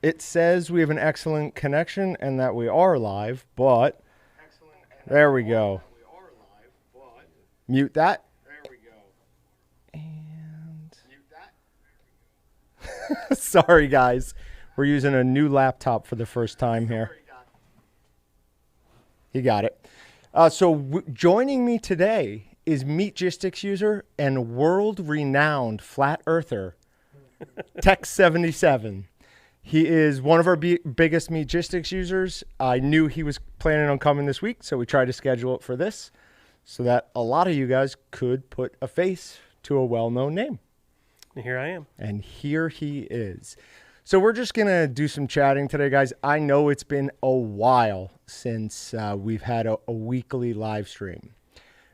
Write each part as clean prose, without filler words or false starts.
It says we have an excellent connection and that we are live, but there we go. Mute that. And sorry, guys. We're using a new laptop for the first time here. He got it. Joining me today is Meatgistics user and world-renowned flat earther, Tech77. He is one of our biggest Meatgistics users. I knew he was planning on coming this week, so we tried to schedule it for this so that a lot of you guys could put a face to a well-known name. And here I am. And here he is. So we're just going to do some chatting today, guys. I know it's been a while since we've had a weekly live stream.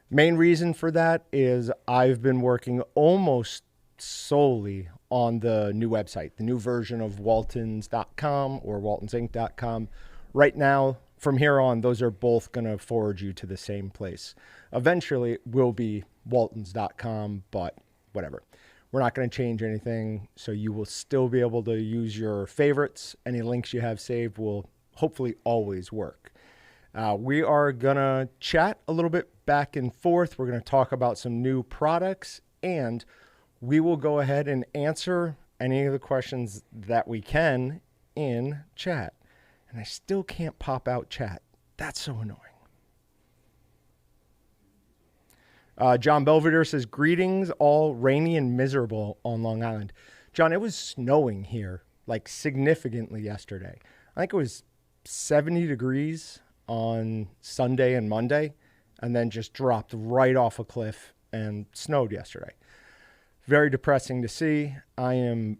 Main reason for that is I've been working almost solely on the new website, the new version of waltons.com or waltonsinc.com. Right now, from here on, those are both going to forward you to the same place. Eventually, it will be waltons.com, but whatever. We're not going to change anything, so you will still be able to use your favorites. Any links you have saved will hopefully always work. We are going to chat a little bit back and forth. We're going to talk about some new products, and we will go ahead and answer any of the questions that we can in chat. And I still can't pop out chat. That's so annoying. John Belvedere says, greetings, all rainy and miserable on Long Island. John, it was snowing here, like significantly yesterday. I think it was 70 degrees on Sunday and Monday, and then just dropped right off a cliff and snowed yesterday. Very depressing to see. I am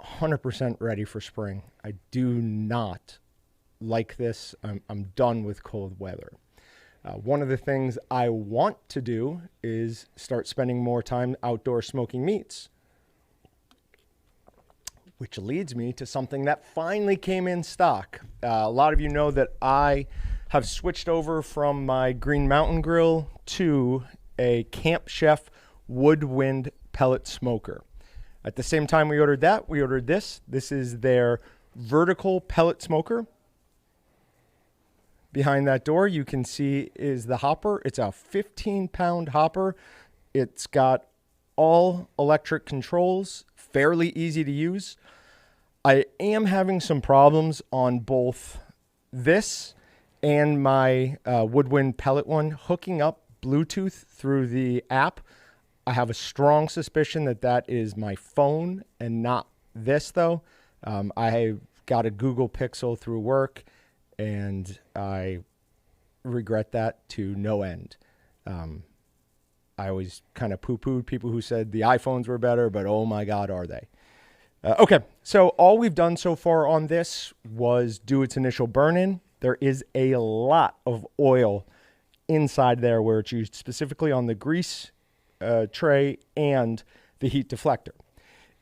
100% ready for spring. I do not like this. I'm done with cold weather. One of the things I want to do is start spending more time outdoor smoking meats, which leads me to something that finally came in stock. A lot of you know that I have switched over from my Green Mountain Grill to a Camp Chef Woodwind pellet smoker. At the same time we ordered that, we ordered this. This is their vertical pellet smoker. Behind that door, you can see is the hopper. It's a 15-pound hopper. It's got all electric controls, fairly easy to use. I am having some problems on both this and my Woodwind pellet one hooking up Bluetooth through the app. I have a strong suspicion that that is my phone and not this, though. I got a Google Pixel through work, and I regret that to no end. I always kind of poo-pooed people who said the iPhones were better, but oh my God, are they? Okay, so all we've done so far on this was do its initial burn-in. There is a lot of oil inside there where it's used specifically on the grease tray and the heat deflector.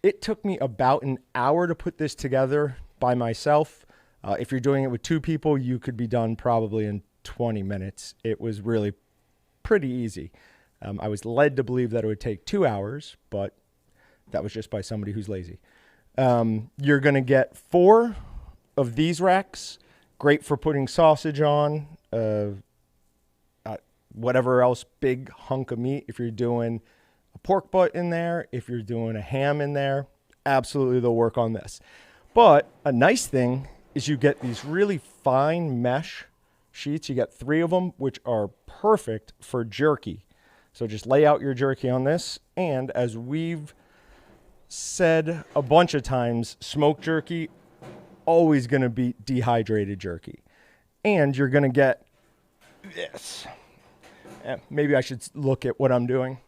It took me about an hour to put this together by myself. If you're doing it with two people, you could be done probably in 20 minutes. It was really pretty easy. I was led to believe that it would take 2 hours, but that was just by somebody who's lazy. You're going to get 4 of these racks. Great for putting sausage on, whatever else, big hunk of meat. If you're doing a pork butt in there, if you're doing a ham in there, absolutely they'll work on this. But a nice thing is you get these really fine mesh sheets. You get 3 of them, which are perfect for jerky. So just lay out your jerky on this. And as we've said a bunch of times, smoked jerky, always going to be dehydrated jerky. And you're going to get this. Maybe I should look at what I'm doing.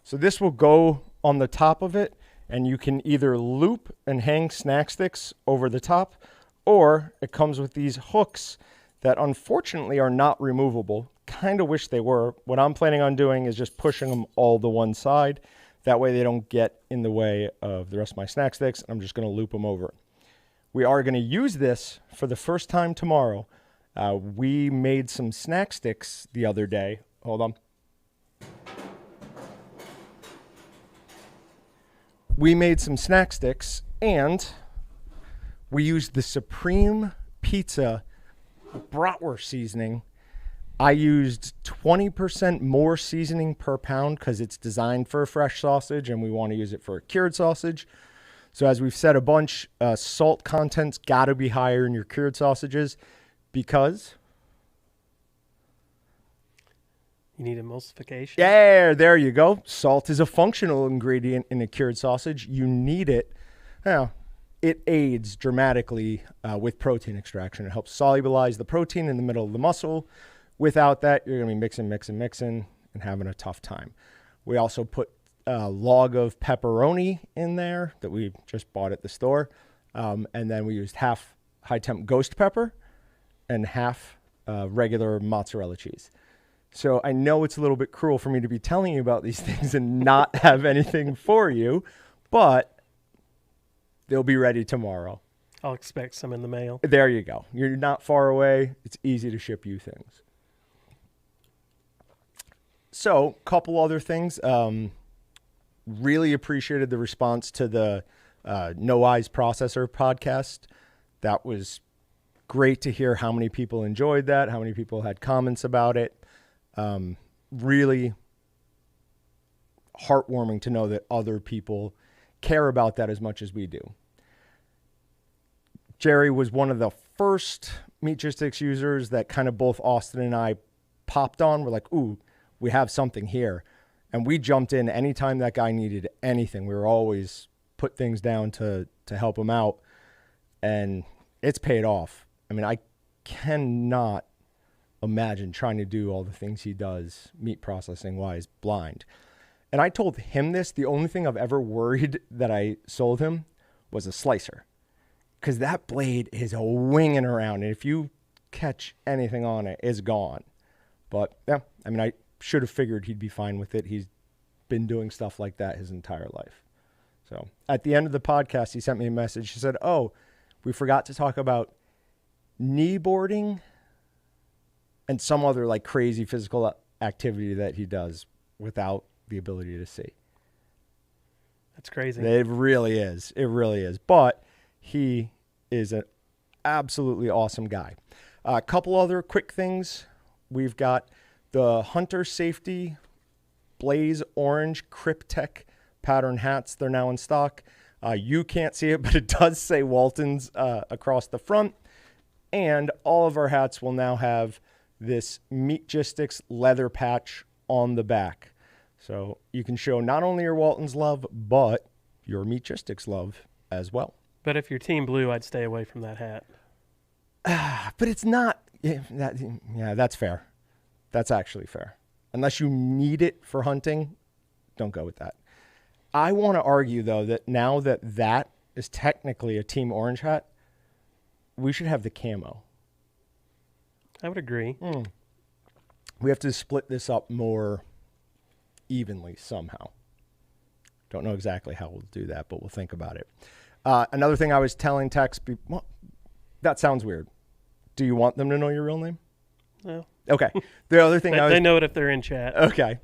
So this will go on the top of it, and you can either loop and hang snack sticks over the top, or it comes with these hooks that unfortunately are not removable. Kind of wish they were. What I'm planning on doing is just pushing them all to one side. That way they don't get in the way of the rest of my snack sticks. I'm just going to loop them over. We are going to use this for the first time tomorrow. We made some snack sticks the other day. Hold on. we made some snack sticks, and we used the Supreme Pizza bratwurst seasoning. I used 20% more seasoning per pound because it's designed for a fresh sausage, and we want to use it for a cured sausage. So as we've said a bunch, salt content's got to be higher in your cured sausages because... You need emulsification. Yeah, there you go. Salt is a functional ingredient in a cured sausage. You need it. Now, it aids dramatically with protein extraction. It helps solubilize the protein in the middle of the muscle. Without that, you're going to be mixing, and having a tough time. We also put a log of pepperoni in there that we just bought at the store. And then we used half high-temp ghost pepper and half regular mozzarella cheese. So I know it's a little bit cruel for me to be telling you about these things and not have anything for you, but they'll be ready tomorrow. I'll expect some in the mail. There you go. You're not far away. It's easy to ship you things. So, couple other things. Really appreciated the response to the No Eyes Processor podcast. That was great to hear how many people enjoyed that, how many people had comments about it. Really heartwarming to know that other people care about that as much as we do. Jerry was one of the first Meatgistics users that kind of both Austin and I popped on. We're like, ooh, we have something here. And we jumped in anytime that guy needed anything. We were always put things down to help him out. And it's paid off. I mean, I cannot imagine trying to do all the things he does meat processing wise blind. And I told him this. The only thing I've ever worried that I sold him was a slicer. Because that blade is winging around. And if you catch anything on it, it's gone. But yeah, I mean, I should have figured he'd be fine with it. He's been doing stuff like that his entire life. So at the end of the podcast, he sent me a message. He said, oh, we forgot to talk about knee boarding and some other like crazy physical activity that he does without the ability to see. That's crazy. It really is. It really is. But he is an absolutely awesome guy. A couple other quick things. We've got the Hunter Safety Blaze Orange Cryptech pattern hats. They're now in stock. You can't see it, but it does say Walton's across the front. And all of our hats will now have this Meatgistics leather patch on the back. So you can show not only your Walton's love, but your Meatgistics love as well. But if you're Team Blue, I'd stay away from that hat. But it's not. Yeah, that's fair. That's actually fair. Unless you need it for hunting, don't go with that. I want to argue, though, that now that is technically a Team Orange hat, we should have the camo. I would agree. We have to split this up more evenly somehow. Don't know exactly how we'll do that, but we'll think about it. Another thing I was telling Tex, that sounds weird. Do you want them to know your real name? No. Okay. The other thing they know it if they're in chat. Okay.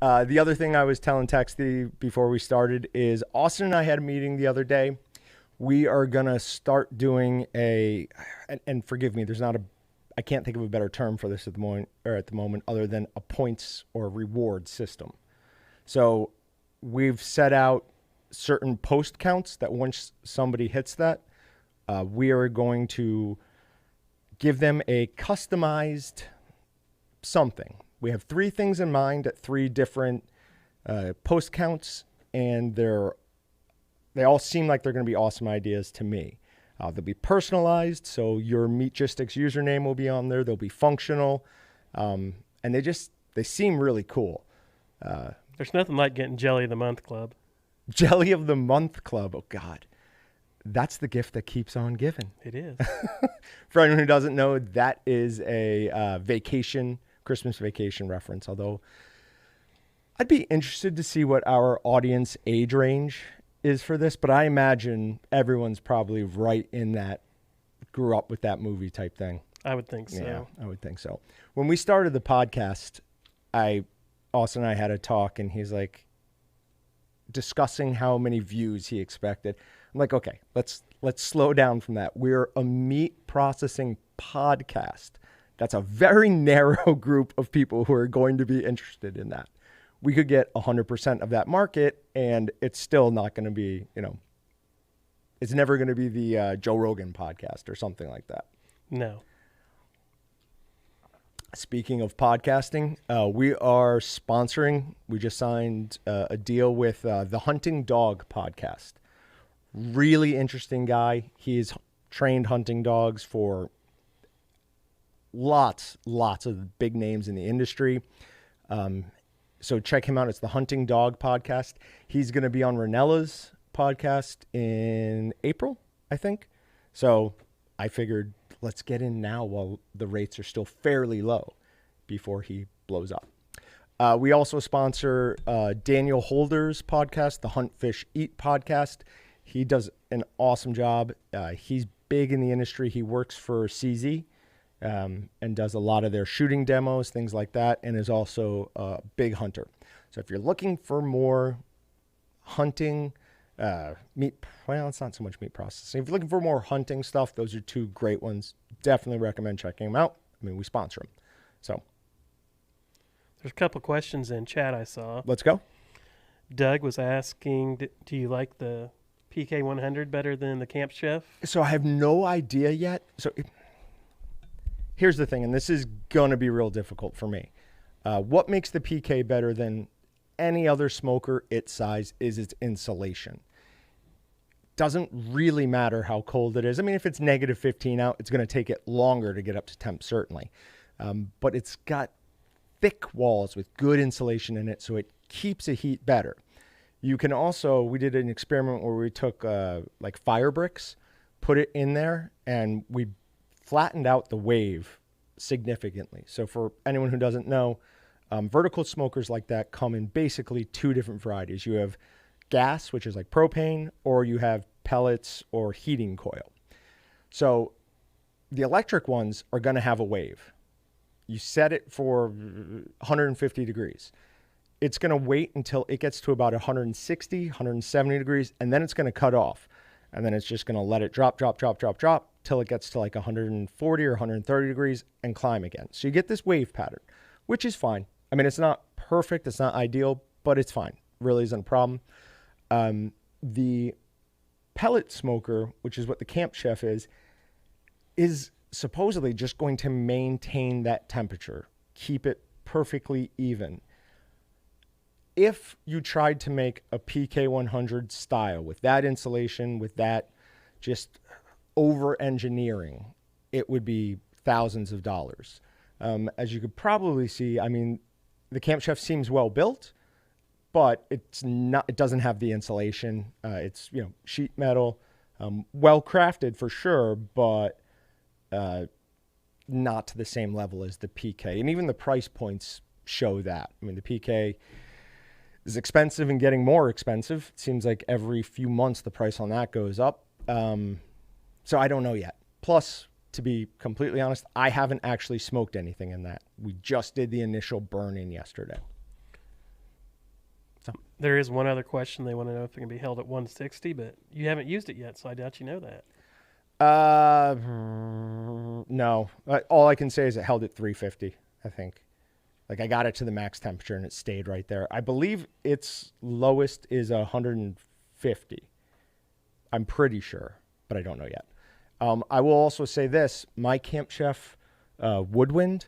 The other thing I was telling Tex before we started is Austin and I had a meeting the other day. We are going to start doing and forgive me, I can't think of a better term for this at the moment other than a points or reward system. So we've set out certain post counts that once somebody hits that, we are going to give them a customized something. We have 3 things in mind at 3 different post counts, and they all seem like they're going to be awesome ideas to me. They'll be personalized, so your Meatgistics username will be on there. They'll be functional, and they seem really cool. There's nothing like getting Jelly of the Month Club. Jelly of the Month Club. Oh, God. That's the gift that keeps on giving. It is. For anyone who doesn't know, that is a Christmas vacation reference, although I'd be interested to see what our audience age range is for this, but I imagine everyone's probably right in that grew up with that movie type thing. I would think so. Yeah, I would think so. When we started the podcast, Austin and I had a talk, and he's like, discussing how many views he expected. I'm like, okay, let's slow down from that. We're a meat processing podcast. That's a very narrow group of people who are going to be interested in that. We could get 100% of that market, and it's still not going to be, it's never going to be the Joe Rogan podcast or something like that. No. Speaking of podcasting, we are sponsoring. We just signed a deal with the Hunting Dog podcast. Really interesting guy. He's trained hunting dogs for lots of big names in the industry. So check him out. It's the Hunting Dog podcast. He's going to be on Ranella's podcast in April, I think. So I figured let's get in now while the rates are still fairly low before he blows up. We also sponsor Daniel Holder's podcast, the Hunt, Fish, Eat podcast. He does an awesome job. He's big in the industry. He works for CZ and does a lot of their shooting demos, things like that, and is also a big hunter. So if you're looking for more hunting, it's not so much meat processing. If you're looking for more hunting stuff, those are two great ones. Definitely recommend checking them out. I mean, we sponsor them. So There's a couple questions in chat I saw. let's go. Doug was asking, do you like the PK 100 better than the Camp Chef? So I have no idea yet. Here's the thing, and this is going to be real difficult for me. What makes the PK better than any other smoker its size is its insulation. Doesn't really matter how cold it is. I mean, if it's negative 15 out, it's going to take it longer to get up to temp, certainly. But it's got thick walls with good insulation in it, so it keeps the heat better. You can also, we did an experiment where we took like fire bricks, put it in there, and we flattened out the wave significantly. So for anyone who doesn't know, vertical smokers like that come in basically two different varieties. You have gas, which is like propane, or you have pellets or heating coil. So the electric ones are going to have a wave. You set it for 150 degrees. It's going to wait until it gets to about 160, 170 degrees, and then it's going to cut off. And then it's just going to let it drop till it gets to like 140 or 130 degrees and climb again. So you get this wave pattern, which is fine. I mean, it's not perfect. It's not ideal, but it's fine. Really isn't a problem. The pellet smoker, which is what the Camp Chef is supposedly just going to maintain that temperature, keep it perfectly even. If you tried to make a PK100 style with that insulation, with that just over-engineering, it would be thousands of dollars. As you could probably see, I mean, the Camp Chef seems well built, but it's not. It doesn't have the insulation. It's sheet metal, well crafted for sure, but not to the same level as the PK. And even the price points show that. I mean, the PK is expensive and getting more expensive. It seems like every few months the price on that goes up. So I don't know yet. Plus, to be completely honest, I haven't actually smoked anything in that. We just did the initial burn-in yesterday. So There is one other question. They want to know if it can be held at 160, but you haven't used it yet, so I doubt you know that. No. All I can say is it held at 350, I think. Like I got it to the max temperature and it stayed right there. I believe its lowest is 150. I'm pretty sure, but I don't know yet. I will also say this, my Camp Chef Woodwind,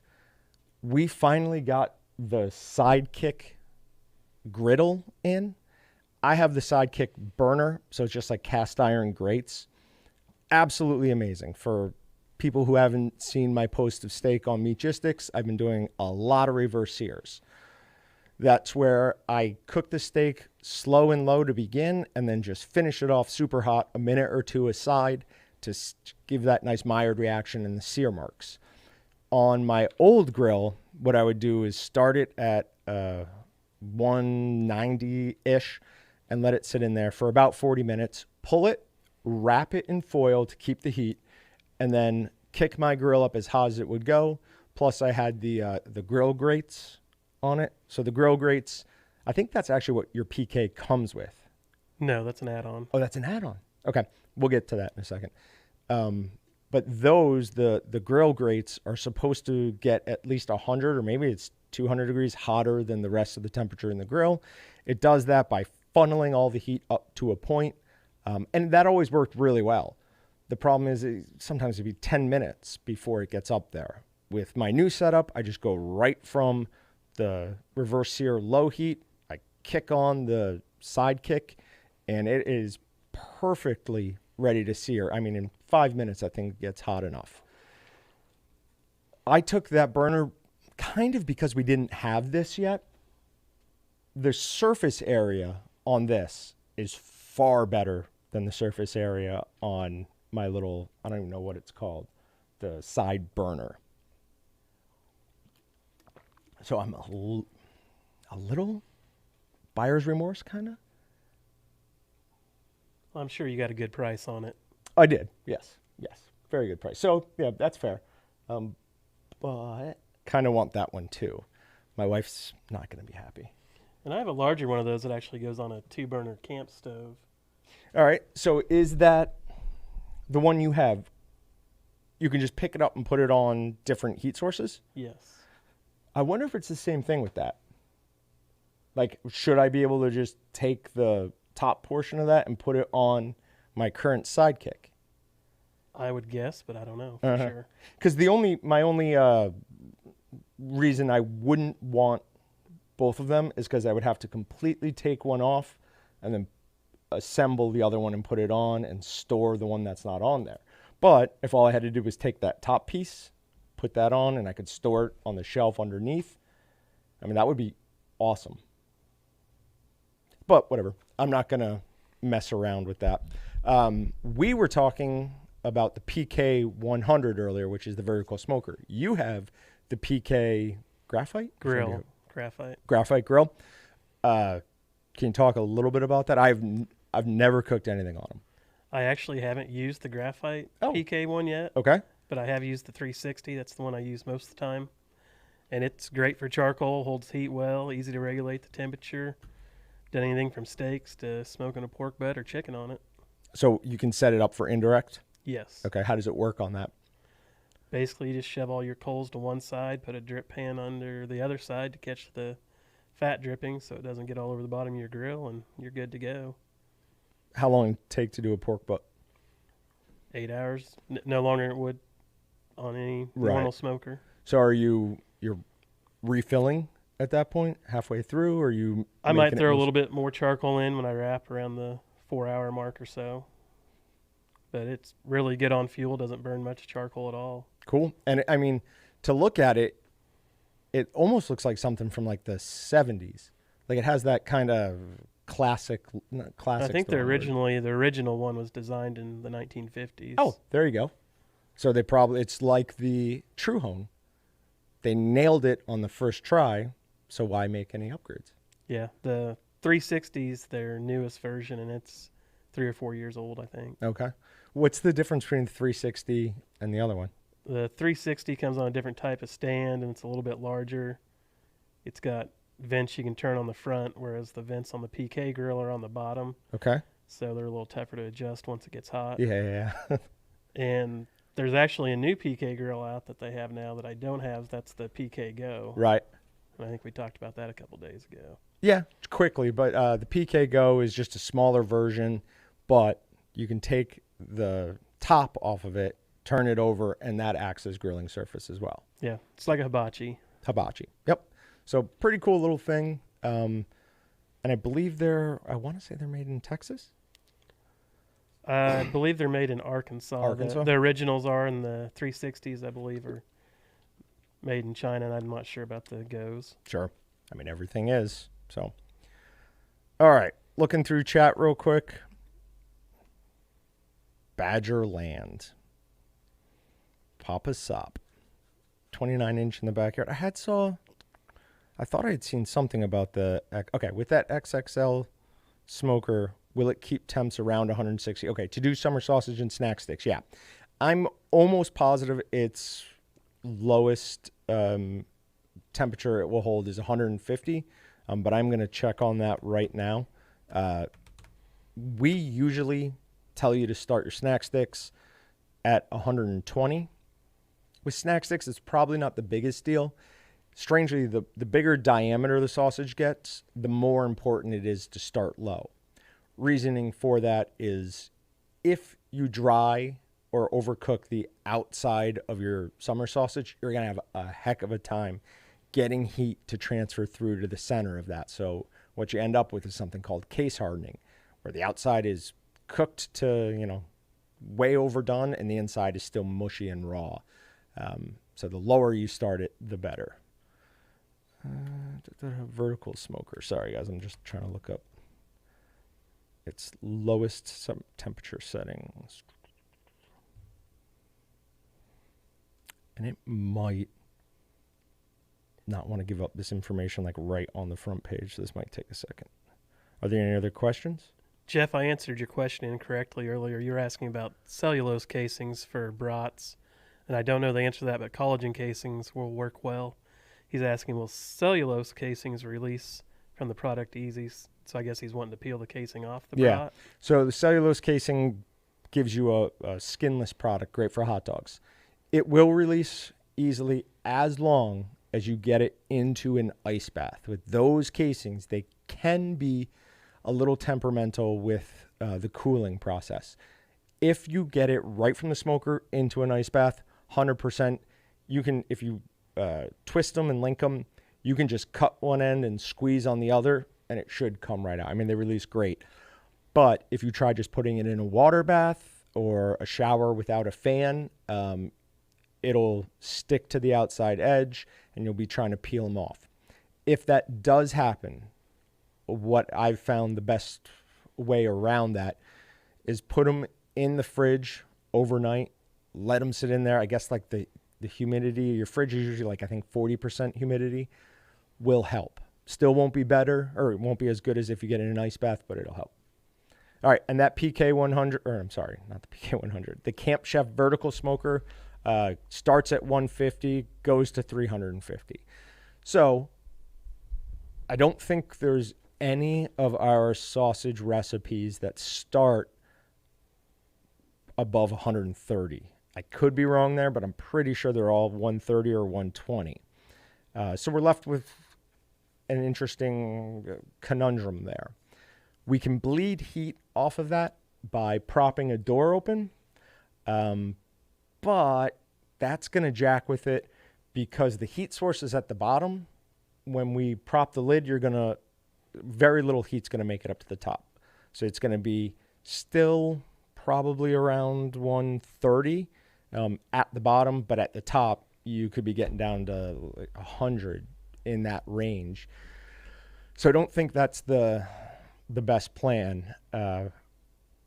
we finally got the Sidekick griddle in. I have the Sidekick burner, so it's just like cast iron grates. Absolutely amazing. For people who haven't seen my post of steak on Meatgistics, I've been doing a lot of reverse sears. That's where I cook the steak slow and low to begin and then just finish it off super hot, a minute or two aside to give that nice Maillard reaction and the sear marks. On my old grill, what I would do is start it at 190-ish and let it sit in there for about 40 minutes, pull it, wrap it in foil to keep the heat, and then kick my grill up as hot as it would go. Plus I had the grill grates on it. So the grill grates, I think that's actually what your PK comes with. No, that's an add-on. Oh, that's an add-on. Okay, we'll get to that in a second. But those, the grill grates are supposed to get at least 100 or maybe it's 200 degrees hotter than the rest of the temperature in the grill. It does that by funneling all the heat up to a point, and that always worked really well. The problem is sometimes it'd be 10 minutes before it gets up there. With my new setup, I just go right from the reverse sear low heat. I kick on the side kick, and it is perfectly ready to sear. I mean, in 5 minutes, I think it gets hot enough. I took that burner kind of because we didn't have this yet. The surface area on this is far better than the surface area on my little, I don't even know what it's called, the side burner. So I'm a little buyer's remorse, kind of. I'm sure you got a good price on it. I did, yes. Very good price. So, yeah, that's fair. But kind of want that one, too. My wife's not going to be happy. And I have a larger one of those that actually goes on a 2-burner camp stove. All right, so is that the one you have? You can just pick it up and put it on different heat sources? Yes. I wonder if it's the same thing with that. Like, should I be able to just take the top portion of that and put it on my current sidekick? I would guess, but I don't know for sure. Because my only reason I wouldn't want both of them is because I would have to completely take one off and then assemble the other one and put it on and store the one that's not on there. But if all I had to do was take that top piece, put that on, and I could store it on the shelf underneath, I mean, that would be awesome. But whatever. I'm not going to mess around with that. We were talking about the PK 100 earlier, which is the vertical smoker. You have the PK graphite grill. Graphite grill. Can you talk a little bit about that? I've never cooked anything on them. I actually haven't used the graphite PK one yet. Okay. But I have used the 360. That's the one I use most of the time. And it's great for charcoal, holds heat well, easy to regulate the temperature. Done anything from steaks to smoking a pork butt or chicken on it. So you can set it up for indirect? Yes. Okay, how does it work on that? Basically, you just shove all your coals to one side, put a drip pan under the other side to catch the fat dripping so it doesn't get all over the bottom of your grill, and you're good to go. How long does it take to do a pork butt? 8 hours. No longer than it would on any normal smoker. So you're refilling at that point, halfway through, or you? I might throw a little bit more charcoal in when I wrap around the 4-hour mark or so. But it's really good on fuel, doesn't burn much charcoal at all. Cool. And I mean, to look at it, it almost looks like something from like the 70s. Like it has that kind of classic. I think the original one was designed in the 1950s. Oh, there you go. So it's like the True Hone. They nailed it on the first try, so why make any upgrades? Yeah, the 360's their newest version, and it's 3 or 4 years old, I think. Okay. What's the difference between the 360 and the other one? The 360 comes on a different type of stand, and it's a little bit larger. It's got vents you can turn on the front, whereas the vents on the PK grill are on the bottom. Okay. So they're a little tougher to adjust once it gets hot. Yeah. And there's actually a new PK grill out that they have now that I don't have. That's the PK Go. Right. And I think we talked about that a couple days ago. Yeah, quickly. But the PK Go is just a smaller version, but you can take the top off of it, turn it over, and that acts as grilling surface as well. Yeah, it's like a hibachi. Yep. So pretty cool little thing. And I believe I want to say they're made in Texas. I believe they're made in Arkansas. The originals are, and the 360s, I believe, are made in China, and I'm not sure about the Goes. Sure. I mean, everything is. So, all right. Looking through chat real quick. Badger Land. Papa Sop. 29-inch in the backyard. I thought I had seen something about with that XXL smoker, will it keep temps around 160? Okay, to do summer sausage and snack sticks, yeah. I'm almost positive its lowest temperature it will hold is 150. but I'm going to check on that right now. We usually tell you to start your snack sticks at 120. With snack sticks, it's probably not the biggest deal. Strangely, the bigger diameter the sausage gets, the more important it is to start low. Reasoning for that is if you dry or overcook the outside of your summer sausage, you're going to have a heck of a time getting heat to transfer through to the center of that. So what you end up with is something called case hardening, where the outside is cooked to, way overdone and the inside is still mushy and raw. So the lower you start it, the better. Vertical smoker. Sorry, guys. I'm just trying to look up its lowest temperature settings. And it might not want to give up this information like right on the front page. So this might take a second. Are there any other questions? Jeff, I answered your question incorrectly earlier. You were asking about cellulose casings for brats. And I don't know the answer to that, but collagen casings will work well. He's asking, will cellulose casings release from the product easy? So I guess he's wanting to peel the casing off the brat. So the cellulose casing gives you a skinless product, great for hot dogs. It will release easily as long as you get it into an ice bath. With those casings, they can be a little temperamental with the cooling process. If you get it right from the smoker into an ice bath, 100%, you can, if you twist them and link them, you can just cut one end and squeeze on the other, and it should come right out. I mean, they release great. But if you try just putting it in a water bath or a shower without a fan, it'll stick to the outside edge, and you'll be trying to peel them off. If that does happen, what I've found the best way around that is put them in the fridge overnight, let them sit in there. I guess like the humidity, your fridge is usually like, I think 40% humidity will help. Still won't be better, or it won't be as good as if you get in an ice bath, but it'll help. All right, and that PK100, or I'm sorry, not the PK100, the Camp Chef vertical smoker starts at 150, goes to 350. So I don't think there's any of our sausage recipes that start above 130. I could be wrong there, but I'm pretty sure they're all 130 or 120. So we're left with an interesting conundrum there. We can bleed heat off of that by propping a door open, but that's going to jack with it because the heat source is at the bottom. When we prop the lid, very little heat's going to make it up to the top. So it's going to be still probably around 130 at the bottom, but at the top, you could be getting down to like 100 in that range. So I don't think that's the best plan.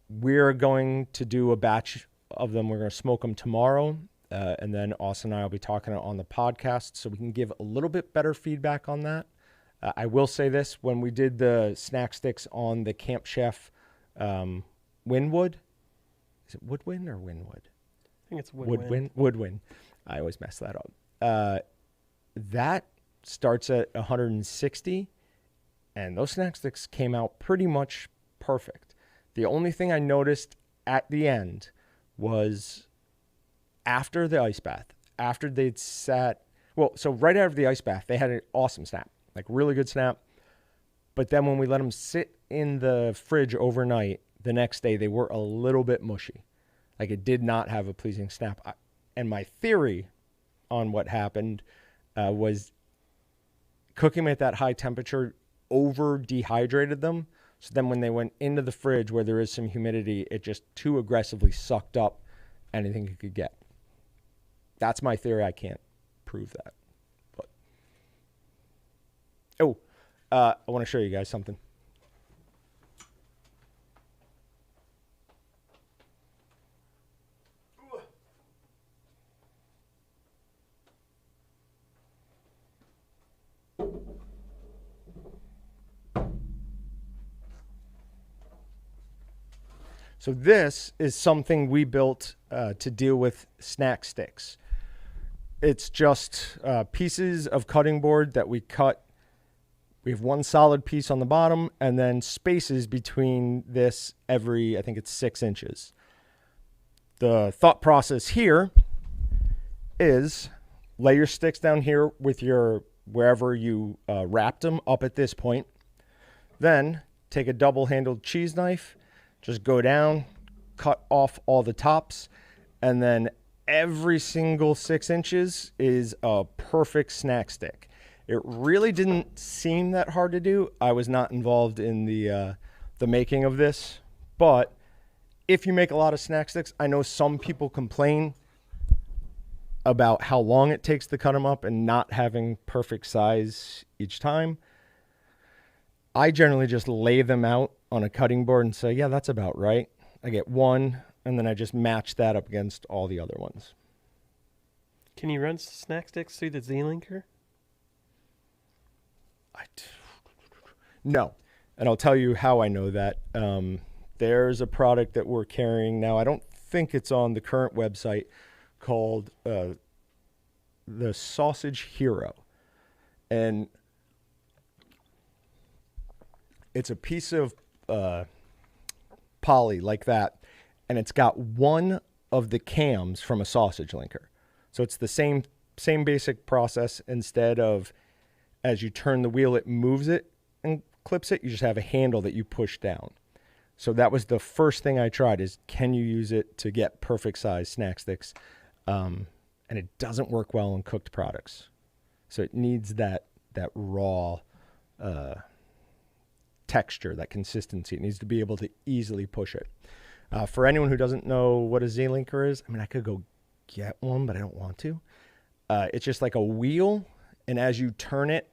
We're going to do a batch of them. We're going to smoke them tomorrow, and then Austin and I will be talking on the podcast so we can give a little bit better feedback on that. I will say this, when we did the snack sticks on the Camp Chef Winwood, is it Woodwind or Winwood? I think it's Woodwind. Woodwind. I always mess that up. That starts at 160, and those snack sticks came out pretty much perfect. The only thing I noticed at the end was after the ice bath, after they'd sat, so right after the ice bath, they had an awesome snap, like really good snap. But then when we let them sit in the fridge overnight, the next day they were a little bit mushy. Like it did not have a pleasing snap. And my theory on what happened was cooking them at that high temperature over dehydrated them. So then when they went into the fridge where there is some humidity, it just too aggressively sucked up anything it could get. That's my theory. I can't prove that. But I want to show you guys something. So this is something we built to deal with snack sticks. It's just pieces of cutting board that we cut We have one solid piece on the bottom and then spaces between this every, I think it's 6 inches. The thought process here is lay your sticks down here with your, wherever you wrapped them up at this point. Then take a double-handled cheese knife, just go down, cut off all the tops, and then every single 6 inches is a perfect snack stick. It really didn't seem that hard to do. I was not involved in the making of this, but if you make a lot of snack sticks, I know some people complain about how long it takes to cut them up and not having perfect size each time. I generally just lay them out on a cutting board and say, yeah, that's about right. I get one, and then I just match that up against all the other ones. Can you run snack sticks through the Z-Linker? No, and I'll tell you how I know that. There's a product that we're carrying now. I don't think it's on the current website, called the Sausage Hero. And it's a piece of poly like that, and it's got one of the cams from a sausage linker. So it's the same basic process. Instead of, as you turn the wheel, it moves it and clips it, you just have a handle that you push down. So that was the first thing I tried, is can you use it to get perfect size snack sticks? And it doesn't work well in cooked products. So it needs that raw texture, that consistency. It needs to be able to easily push it. For anyone who doesn't know what a Z-Linker is, I mean, I could go get one, but I don't want to. It's just like a wheel, and as you turn it,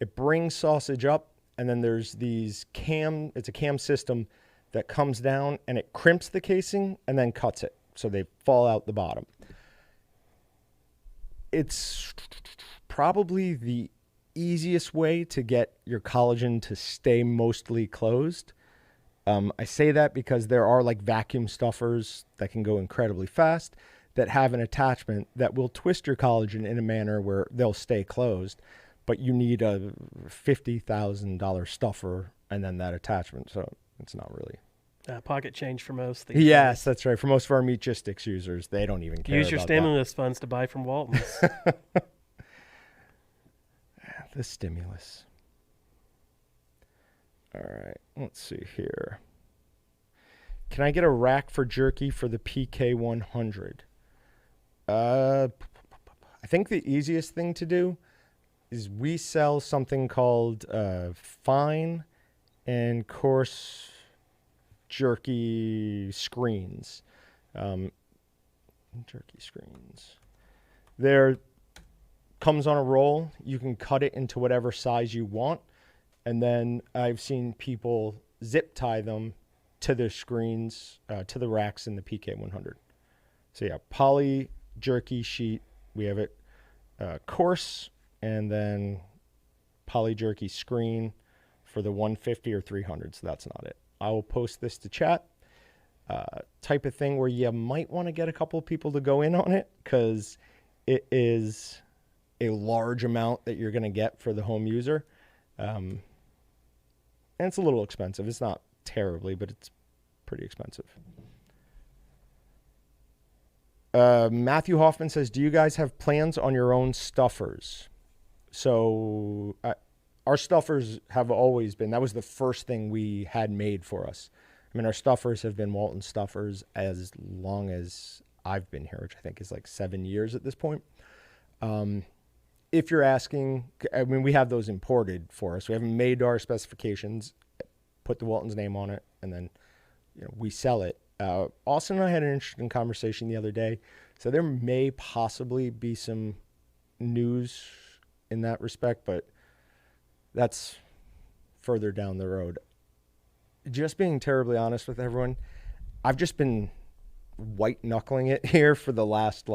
it brings sausage up, and then there's these it's a cam system that comes down, and it crimps the casing and then cuts it, so they fall out the bottom. It's probably the easiest way to get your collagen to stay mostly closed. I say that because there are like vacuum stuffers that can go incredibly fast that have an attachment that will twist your collagen in a manner where they'll stay closed, but you need a $50,000 stuffer and then that attachment. So it's not really pocket change for most. Yes, that's right. For most of our Meatgistics users, they don't even care. Use your stimulus funds to buy from Walton's. The stimulus. All right, let's see here. Can I get a rack for jerky for the PK100? I think the easiest thing to do is we sell something called fine and coarse jerky screens. Jerky screens. They're comes on a roll. You can cut it into whatever size you want. And then I've seen people zip tie them to the screens, to the racks in the PK100. So yeah, poly jerky sheet. We have it coarse, and then poly jerky screen for the 150 or 300. So that's not it. I will post this to chat. Type of thing where you might want to get a couple of people to go in on it, because it is a large amount that you're going to get for the home user. And it's a little expensive. It's not terribly, but it's pretty expensive. Matthew Hoffman says, do you guys have plans on your own stuffers? So our stuffers have always been, that was the first thing we had made for us. I mean, our stuffers have been Walton stuffers as long as I've been here, which I think is like 7 years at this point. If you're asking, I mean, we have those imported for us. We haven't made our specifications, put the Walton's name on it, and then we sell it. Austin and I had an interesting conversation the other day. So there may possibly be some news in that respect, but that's further down the road. Just being terribly honest with everyone, I've just been white knuckling it here for the last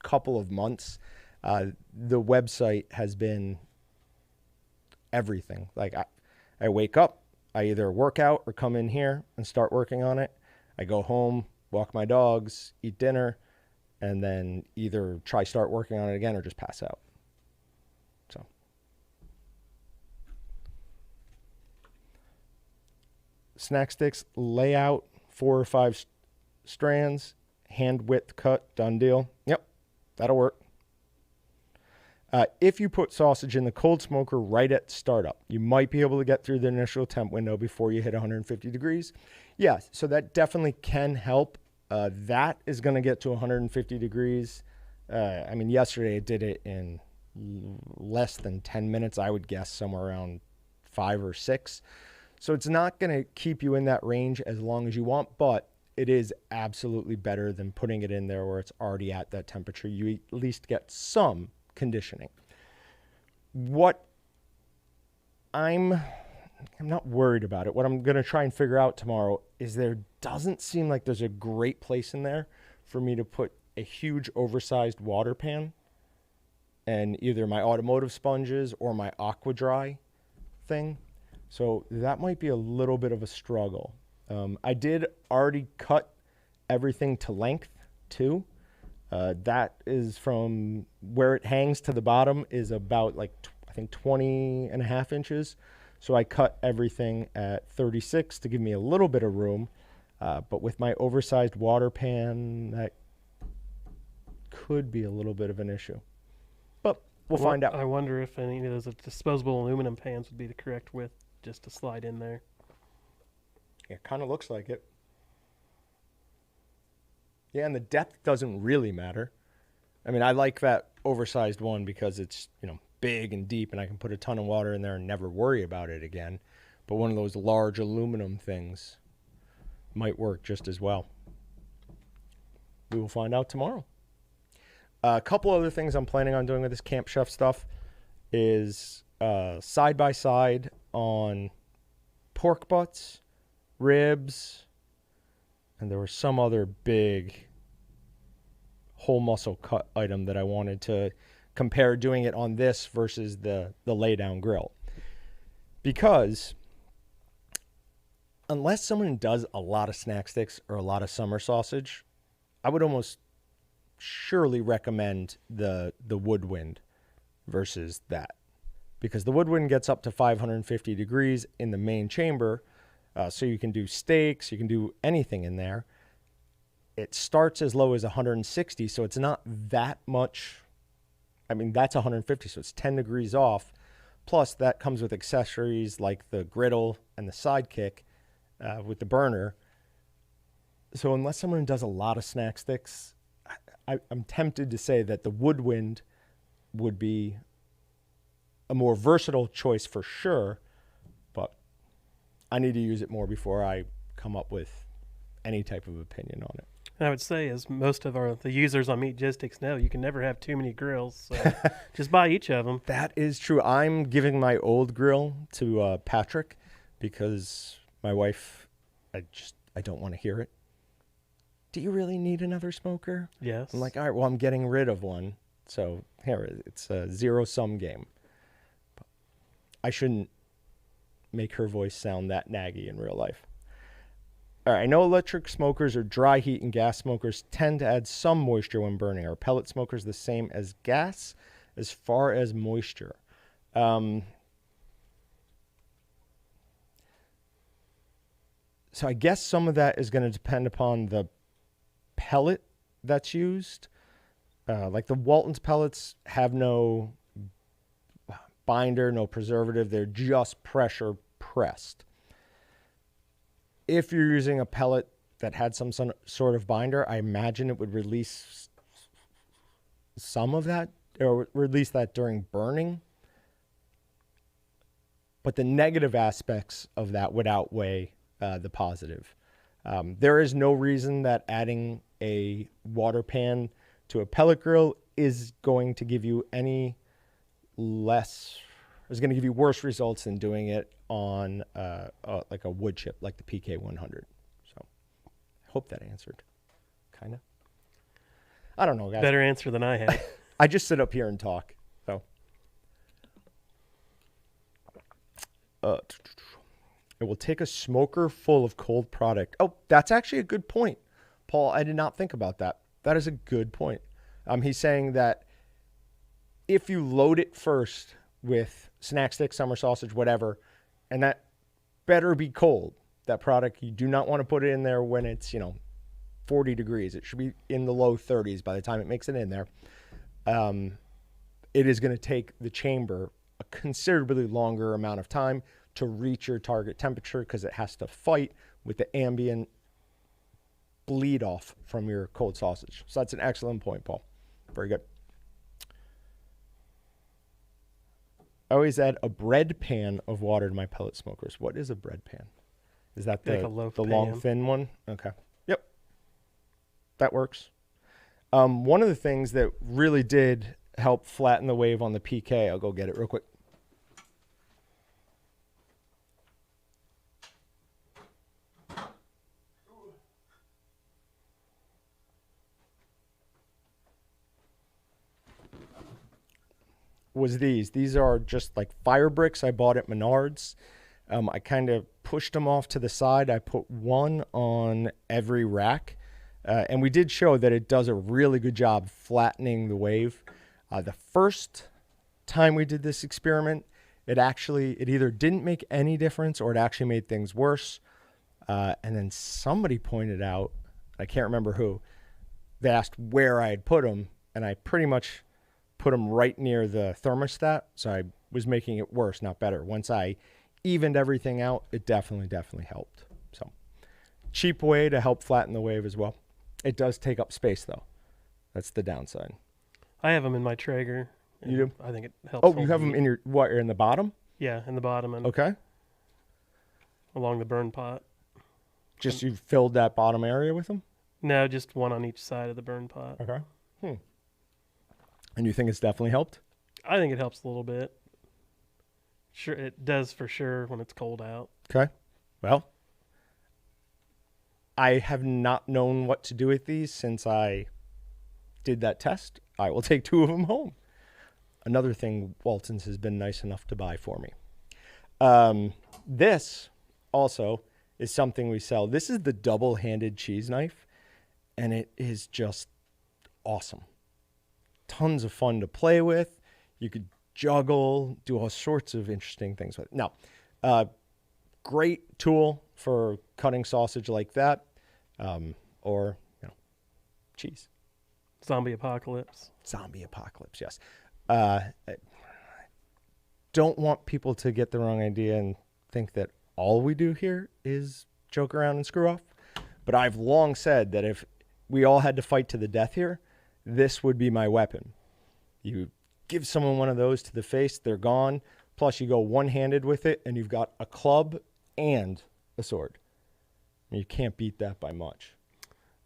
couple of months. The website has been everything. I wake up, I either work out or come in here and start working on it. I go home, walk my dogs, eat dinner, and then either start working on it again or just pass out. So snack sticks, lay out 4 or 5 strands, hand width cut, done deal. Yep, that'll work. If you put sausage in the cold smoker right at startup, you might be able to get through the initial temp window before you hit 150 degrees. Yeah, so that definitely can help. That is going to get to 150 degrees. I mean, yesterday it did it in less than 10 minutes. I would guess somewhere around 5 or 6. So it's not going to keep you in that range as long as you want, but it is absolutely better than putting it in there where it's already at that temperature. You at least get some conditioning. What I'm not worried about it. What I'm going to try and figure out tomorrow is there doesn't seem like there's a great place in there for me to put a huge oversized water pan and either my automotive sponges or my aqua dry thing. So that might be a little bit of a struggle. I did already cut everything to length too. That is from where it hangs to the bottom is about like, I think 20 and a half inches. So I cut everything at 36 to give me a little bit of room. But with my oversized water pan, that could be a little bit of an issue. But we'll find out. I wonder if any of those disposable aluminum pans would be the correct width just to slide in there. It kind of looks like it. Yeah, and the depth doesn't really matter. I mean, I like that oversized one because it's, big and deep and I can put a ton of water in there and never worry about it again. But one of those large aluminum things might work just as well. We will find out tomorrow. A couple other things I'm planning on doing with this Camp Chef stuff is side-by-side on pork butts, ribs, and there was some other big whole muscle cut item that I wanted to compare doing it on this versus the lay-down grill. Because unless someone does a lot of snack sticks or a lot of summer sausage, I would almost surely recommend the woodwind versus that. Because the woodwind gets up to 550 degrees in the main chamber, so you can do steaks, you can do anything in there. It starts as low as 160, so it's not that much. I mean, that's 150, so it's 10 degrees off. Plus, that comes with accessories like the griddle and the sidekick with the burner. So unless someone does a lot of snack sticks, I'm tempted to say that the woodwind would be a more versatile choice for sure, but I need to use it more before I come up with any type of opinion on it. I would say, as most of the users on Meatgistics know, you can never have too many grills. So just buy each of them. That is true. I'm giving my old grill to Patrick because my wife, I don't want to hear it. Do you really need another smoker? Yes. I'm like, all right, well, I'm getting rid of one. So here, it's a zero-sum game. But I shouldn't make her voice sound that naggy in real life. All right, I know electric smokers or dry heat and gas smokers tend to add some moisture when burning. Are pellet smokers the same as gas as far as moisture? So I guess some of that is going to depend upon the pellet that's used. Like the Walton's pellets have no binder, no preservative. They're just pressure pressed. If you're using a pellet that had some sort of binder, I imagine it would release some of that, or release that during burning. But the negative aspects of that would outweigh the positive. There is no reason that adding a water pan to a pellet grill is going to give you is going to give you worse results than doing it on like a wood chip, like the PK100. So I hope that answered, kind of. I don't know, guys. Better answer than I had. I just sit up here and talk. So it will take a smoker full of cold product. Oh, that's actually a good point, Paul. I did not think about that. That is a good point. He's saying that if you load it first with snack stick, summer sausage, whatever, and that better be cold. That product, you do not want to put it in there when it's, 40 degrees. It should be in the low 30s by the time it makes it in there. It is going to take the chamber a considerably longer amount of time to reach your target temperature because it has to fight with the ambient bleed off from your cold sausage. So that's an excellent point, Paul. Very good. I always add a bread pan of water to my pellet smokers. What is a bread pan? Is that Like the a loaf long, pan. thin one? Okay. Yep. That works. One of the things that really did help flatten the wave on the PK, I'll go get it real quick. Was these. These are just like fire bricks I bought at Menards. I kind of pushed them off to the side. I put one on every rack. And we did show that it does a really good job flattening the wave. The first time we did this experiment, it either didn't make any difference or it actually made things worse. And then somebody pointed out, I can't remember who, they asked where I had put them, and I pretty much put them right near the thermostat. So I was making it worse, not better. Once I evened everything out, it definitely helped. So cheap way to help flatten the wave as well. It does take up space though. That's the downside. I have them in my Traeger. You do? I think it helps. Oh, you hold have the them heat. in your, what, in the bottom? Yeah, in the bottom and Okay. along the burn pot. Just you filled that bottom area with them? No, just one on each side of the burn pot. Okay. And you think it's definitely helped? I think it helps a little bit. Sure, it does for sure when it's cold out. Okay. Well, I have not known what to do with these since I did that test. I will take 2 of them home. Another thing Walton's has been nice enough to buy for me. This also is something we sell. This is the double-handed cheese knife, and it is just awesome. Tons of fun to play with. You could juggle, do all sorts of interesting things with it. Now, great tool for cutting sausage like that, or cheese. Zombie apocalypse. Zombie apocalypse, yes. I don't want people to get the wrong idea and think that all we do here is joke around and screw off. But I've long said that if we all had to fight to the death here, this would be my weapon. You give someone one of those to the face, they're gone. Plus, you go one-handed with it, and you've got a club and a sword. You can't beat that by much.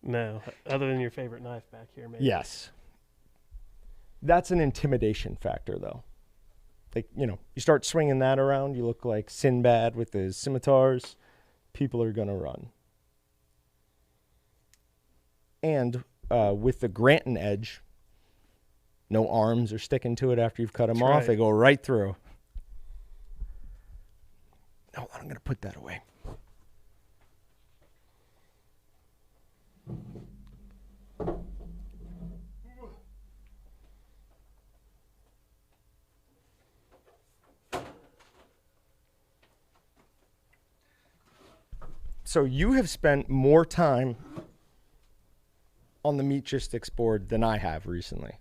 No, other than your favorite knife back here, maybe. Yes. That's an intimidation factor, though. Like, you start swinging that around, you look like Sinbad with his scimitars. People are going to run. And with the Granton edge, no arms are sticking to it after you've cut them That's off. right. They go right through. No, I'm going to put that away. So you have spent more time on the Meatgistics board than I have recently.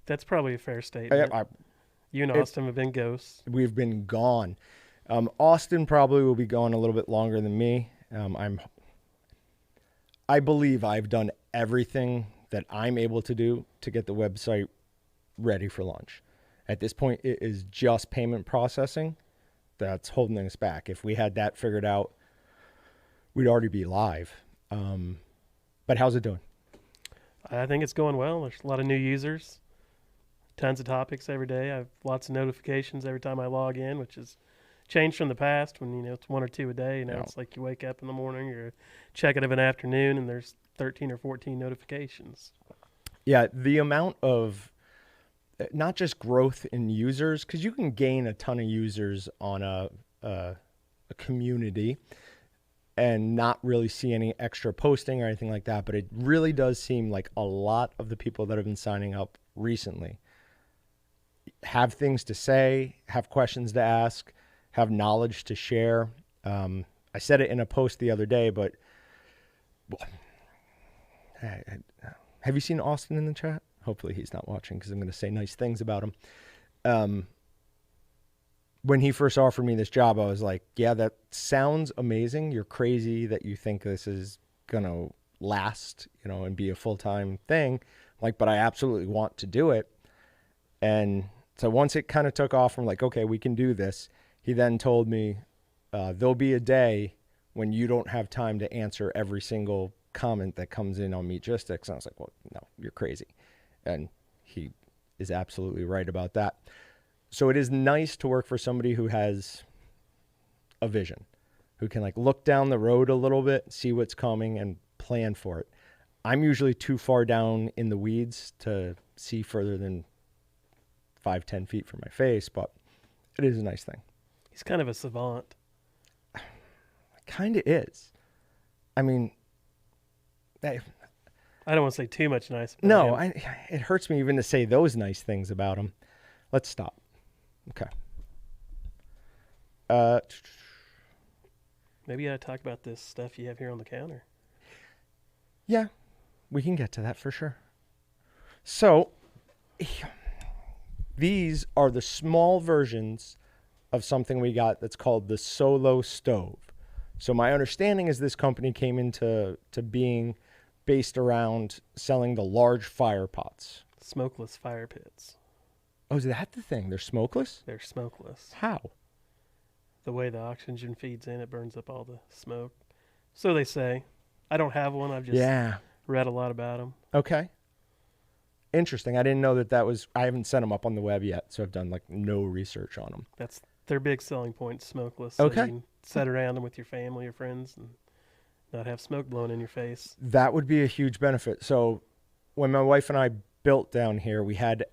That's probably a fair statement. You and Austin have been ghosts. We've been gone. Austin probably will be gone a little bit longer than me. I believe I've done everything that I'm able to do to get the website ready for launch. At this point, it is just payment processing that's holding us back. If we had that figured out, we'd already be live. But how's it doing? I think it's going well. There's a lot of new users, tons of topics every day. I have lots of notifications every time I log in, which has changed from the past when, it's 1 or 2 a day. Now it's like you wake up in the morning, you're checking of an afternoon, and there's 13 or 14 notifications. Yeah, the amount of not just growth in users, because you can gain a ton of users on a community and not really see any extra posting or anything like that. But it really does seem like a lot of the people that have been signing up recently have things to say, have questions to ask, have knowledge to share. I said it in a post the other day, but have you seen Austin in the chat? Hopefully he's not watching because I'm going to say nice things about him. When he first offered me this job, I was like, yeah, that sounds amazing. You're crazy that you think this is going to last, and be a full-time thing. Like, but I absolutely want to do it. And so once it kind of took off, I'm like, okay, we can do this. He then told me, there'll be a day when you don't have time to answer every single comment that comes in on Meatgistics. And I was like, well, no, you're crazy. And he is absolutely right about that. So it is nice to work for somebody who has a vision, who can like look down the road a little bit, see what's coming and plan for it. I'm usually too far down in the weeds to see further than 5-10 feet from my face, but it is a nice thing. He's kind of a savant. Kind of is. I mean, I don't want to say too much nice about no, him. it hurts me even to say those nice things about him. Let's stop. Okay. Maybe you ought to talk about this stuff you have here on the counter. Yeah, we can get to that for sure. So, these are the small versions of something we got that's called the Solo Stove. So my understanding is this company came into being based around selling the large fire pots. Smokeless fire pits. Oh, is that the thing? They're smokeless? They're smokeless. How? The way the oxygen feeds in, it burns up all the smoke. So they say. I don't have one. I've just read a lot about them. Okay. Interesting. I didn't know that was... I haven't set them up on the web yet, so I've done like no research on them. That's their big selling point, smokeless. So okay. You can sit around them with your family or friends and not have smoke blowing in your face. That would be a huge benefit. So when my wife and I built down here, we had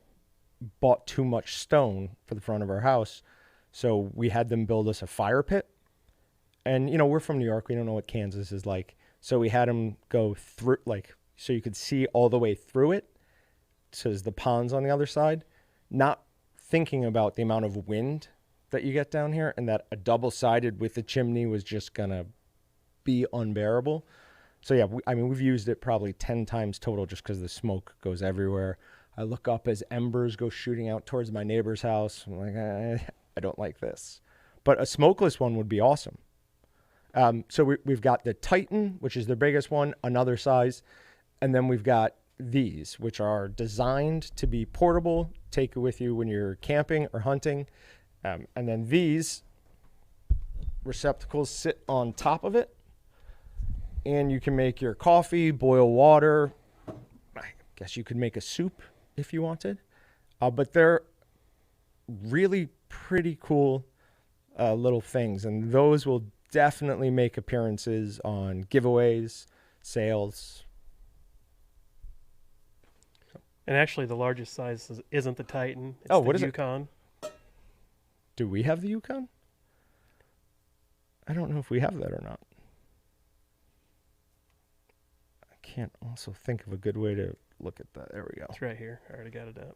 bought too much stone for the front of our house. So we had them build us a fire pit. And, we're from New York. We don't know what Kansas is like. So we had them go through, so you could see all the way through it. So there's the ponds on the other side. Not thinking about the amount of wind that you get down here and that a double-sided with the chimney was just going to be unbearable. So, yeah, we've used it probably 10 times total just because the smoke goes everywhere. I look up as embers go shooting out towards my neighbor's house. I'm like, I don't like this. But a smokeless one would be awesome. So we've got the Titan, which is the biggest one, another size. And then we've got these, which are designed to be portable, take it with you when you're camping or hunting. And then these receptacles sit on top of it. And you can make your coffee, boil water. I guess you could make a soup if you wanted. But they're really pretty cool little things. And those will definitely make appearances on giveaways, sales. And actually, the largest size isn't the Titan. It's what is the Yukon. Do we have the Yukon? I don't know if we have that or not. I can't also think of a good way to look at that. There we go. It's right here. I already got it up.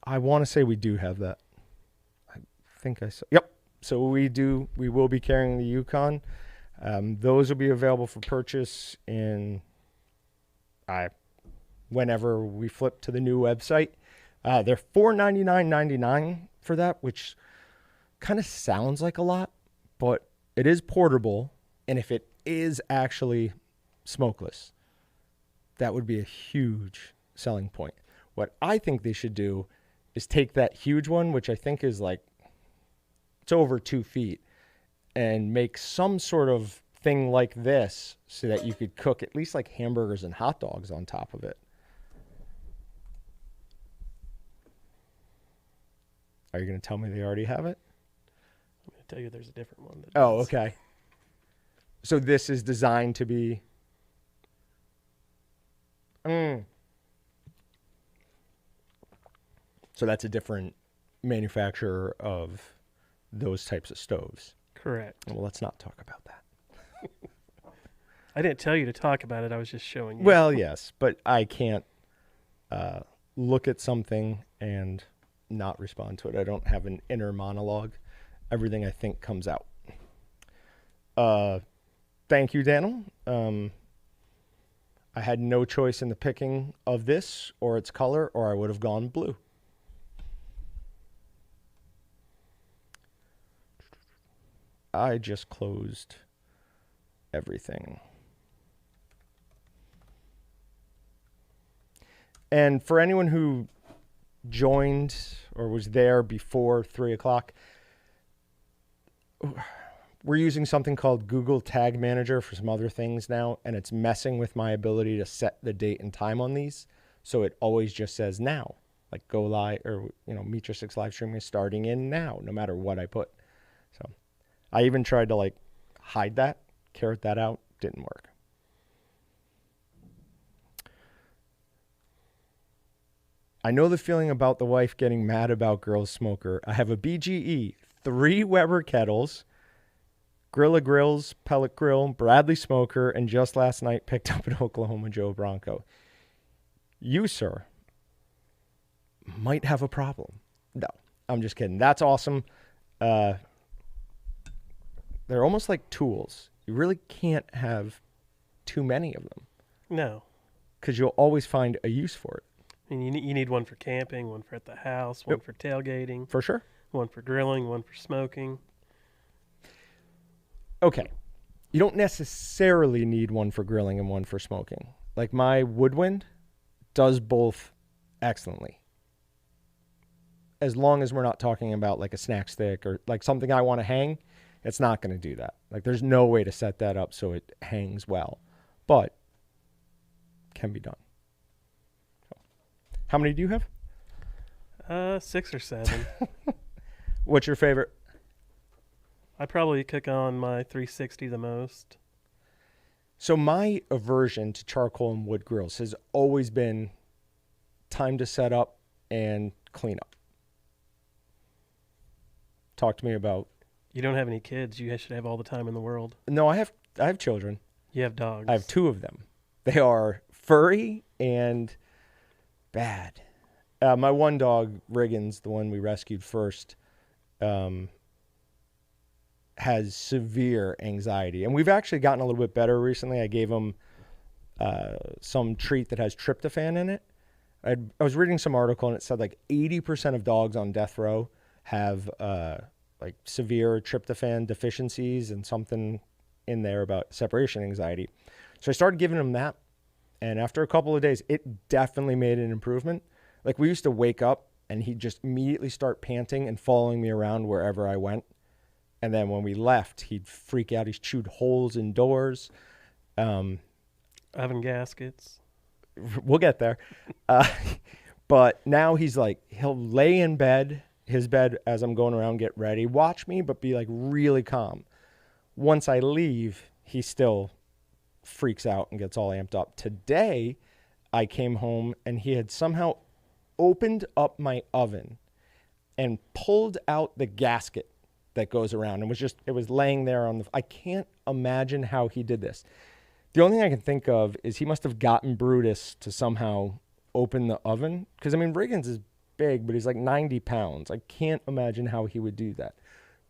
I want to say we do have that. I think I saw. Yep. So we will be carrying the Yukon. Those will be available for purchase whenever we flip to the new website. They're $499.99 for that, which kind of sounds like a lot, but it is portable. And if it is actually smokeless, that would be a huge selling point. What I think they should do is take that huge one, which I think is it's over 2 feet, and make some sort of thing like this so that you could cook at least like hamburgers and hot dogs on top of it. Are you going to tell me they already have it? I'm going to tell you there's a different one. Okay. So this is designed to be... So that's a different manufacturer of those types of stoves. Correct. Well, let's not talk about that. I didn't tell you to talk about it. I was just showing you. Well, yes, but I can't look at something and not respond to it. I don't have an inner monologue. Everything I think comes out. Thank you, Daniel. I had no choice in the picking of this or its color, or I would have gone blue. I just closed everything. And for anyone who joined or was there before 3 o'clock, we're using something called Google Tag Manager for some other things now, and it's messing with my ability to set the date and time on these. So it always just says now, like go live, or, Meatgistics live streaming is starting in now, no matter what I put. So I even tried to hide that, carrot that out, didn't work. I know the feeling about the wife getting mad about Girl Smoker. I have a BGE, 3 Weber kettles, Grilla Grills, Pellet Grill, Bradley Smoker, and just last night picked up an Oklahoma Joe Bronco. You, sir, might have a problem. No, I'm just kidding. That's awesome. They're almost like tools. You really can't have too many of them. No. Because you'll always find a use for it. And you need one for camping, one for at the house, one for tailgating. For sure. One for grilling, one for smoking. Okay. You don't necessarily need one for grilling and one for smoking. Like my Woodwind does both excellently. As long as we're not talking about like a snack stick or like something I want to hang, it's not going to do that. Like there's no way to set that up so it hangs well. But can be done. How many do you have? 6 or 7. What's your favorite? I probably cook on my 360 the most. So my aversion to charcoal and wood grills has always been time to set up and clean up. Talk to me about. You don't have any kids. You should have all the time in the world. No, I have children. You have dogs. I have 2 of them. They are furry and bad. My one dog, Riggins, the one we rescued first, has severe anxiety. And we've actually gotten a little bit better recently. I gave him some treat that has tryptophan in it. I was reading some article and it said like 80% of dogs on death row have like severe tryptophan deficiencies and something in there about separation anxiety. So I started giving him that. And after a couple of days, it definitely made an improvement. Like we used to wake up and he'd just immediately start panting and following me around wherever I went. And then when we left, he'd freak out. He's chewed holes in doors. Oven gaskets. We'll get there. But now he's like, he'll lay in bed, his bed as I'm going around, get ready, watch me, but be like really calm. Once I leave, he still freaks out and gets all amped up. Today, I came home and he had somehow opened up my oven and pulled out the gasket that goes around and it was laying there I can't imagine how he did this. The only thing I can think of is he must have gotten Brutus to somehow open the oven. Because, Riggins is big, but he's like 90 pounds. I can't imagine how he would do that.